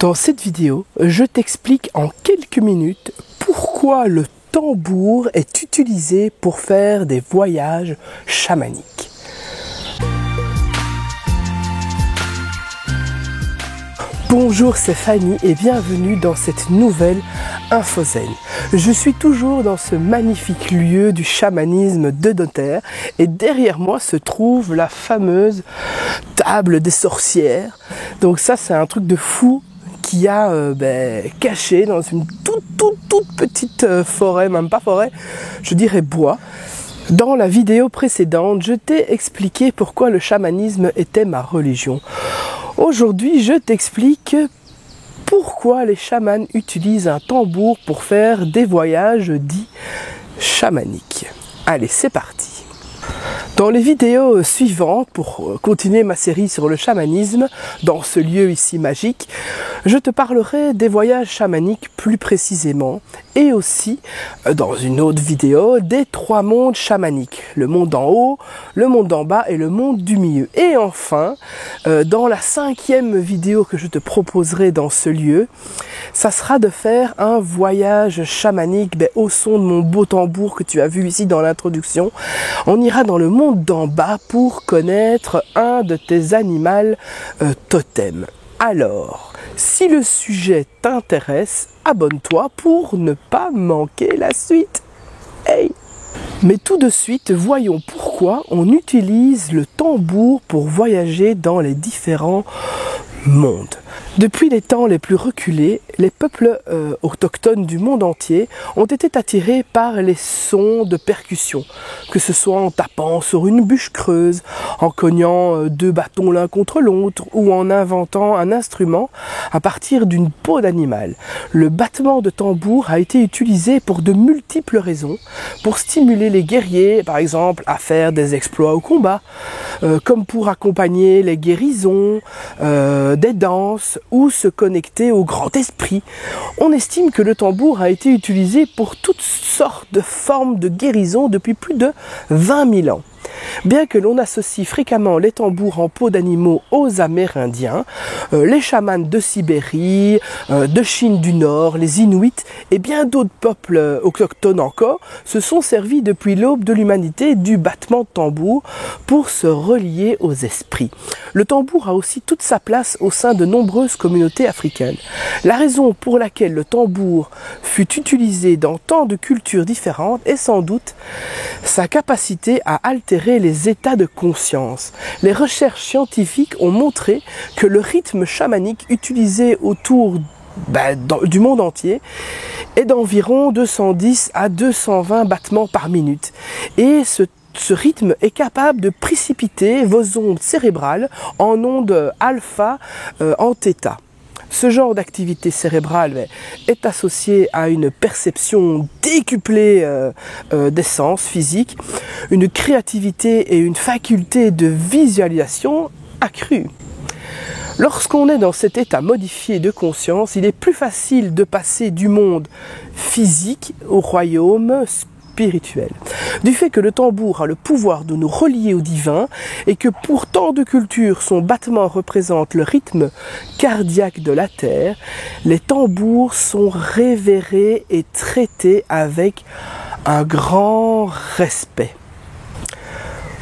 Dans cette vidéo, je t'explique en quelques minutes pourquoi le tambour est utilisé pour faire des voyages chamaniques. Bonjour, c'est Fanny et bienvenue dans cette nouvelle Infozen. Je suis toujours dans ce magnifique lieu du chamanisme de Notaire et derrière moi se trouve la fameuse table des sorcières. Donc ça, c'est un truc de fou qui a caché dans une toute petite forêt, même pas forêt, je dirais bois. Dans la vidéo précédente, je t'ai expliqué pourquoi le chamanisme était ma religion. Aujourd'hui, je t'explique pourquoi les chamans utilisent un tambour pour faire des voyages dits chamaniques. Allez, c'est parti! Dans les vidéos suivantes, pour continuer ma série sur le chamanisme, dans ce lieu ici magique, je te parlerai des voyages chamaniques plus précisément, et aussi, dans une autre vidéo, des 3 mondes chamaniques, le monde d'en haut, le monde d'en bas et le monde du milieu. Et enfin, dans la 5e vidéo que je te proposerai dans ce lieu, ça sera de faire un voyage chamanique au son de mon beau tambour que tu as vu ici dans l'introduction. On ira dans le monde d'en bas pour connaître un de tes animaux totems. Alors, si le sujet t'intéresse, abonne-toi pour ne pas manquer la suite. Hey! Mais tout de suite, voyons pourquoi on utilise le tambour pour voyager dans les différents mondes. Depuis les temps les plus reculés, les peuples autochtones du monde entier ont été attirés par les sons de percussion, que ce soit en tapant sur une bûche creuse, en cognant 2 bâtons l'un contre l'autre ou en inventant un instrument à partir d'une peau d'animal. Le battement de tambour a été utilisé pour de multiples raisons, pour stimuler les guerriers, par exemple, à faire des exploits au combat, comme pour accompagner les guérisons, des danses, ou se connecter au grand esprit. On estime que le tambour a été utilisé pour toutes sortes de formes de guérison depuis plus de 20 000 ans. Bien que l'on associe fréquemment les tambours en peau d'animaux aux Amérindiens, les chamans de Sibérie, de Chine du Nord, les Inuits et bien d'autres peuples autochtones encore se sont servis depuis l'aube de l'humanité du battement de tambour pour se relier aux esprits. Le tambour a aussi toute sa place au sein de nombreuses communautés africaines. La raison pour laquelle le tambour fut utilisé dans tant de cultures différentes est sans doute sa capacité à altérer les états de conscience. Les recherches scientifiques ont montré que le rythme chamanique utilisé autour du monde entier est d'environ 210 à 220 battements par minute. Et ce rythme est capable de précipiter vos ondes cérébrales en ondes alpha en θ. Ce genre d'activité cérébrale est associé à une perception décuplée des sens physiques, une créativité et une faculté de visualisation accrue. Lorsqu'on est dans cet état modifié de conscience, il est plus facile de passer du monde physique au royaume spirituel. Du fait que le tambour a le pouvoir de nous relier au divin et que pour tant de cultures son battement représente le rythme cardiaque de la terre, les tambours sont révérés et traités avec un grand respect.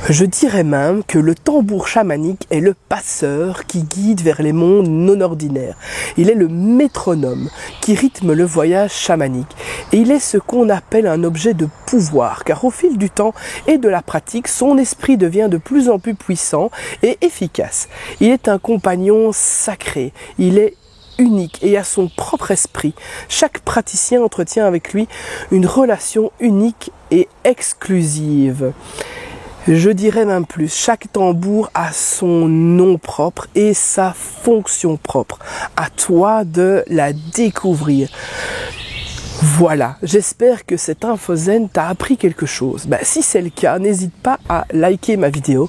Je dirais même que le tambour chamanique est le passeur qui guide vers les mondes non ordinaires. Il est le métronome qui rythme le voyage chamanique. Et il est ce qu'on appelle un objet de pouvoir, car au fil du temps et de la pratique, son esprit devient de plus en plus puissant et efficace. Il est un compagnon sacré. Il est unique et a son propre esprit. Chaque praticien entretient avec lui une relation unique et exclusive. Je dirais même plus, chaque tambour a son nom propre et sa fonction propre. À toi de la découvrir. Voilà, j'espère que cette Infozen t'a appris quelque chose. Si c'est le cas, n'hésite pas à liker ma vidéo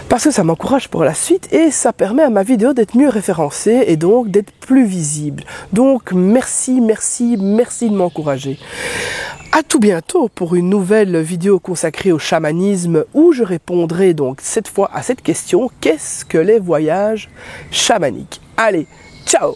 parce que ça m'encourage pour la suite et ça permet à ma vidéo d'être mieux référencée et donc d'être plus visible. Donc merci de m'encourager. À tout bientôt pour une nouvelle vidéo consacrée au chamanisme où je répondrai donc cette fois à cette question: qu'est-ce que les voyages chamaniques? Allez, ciao!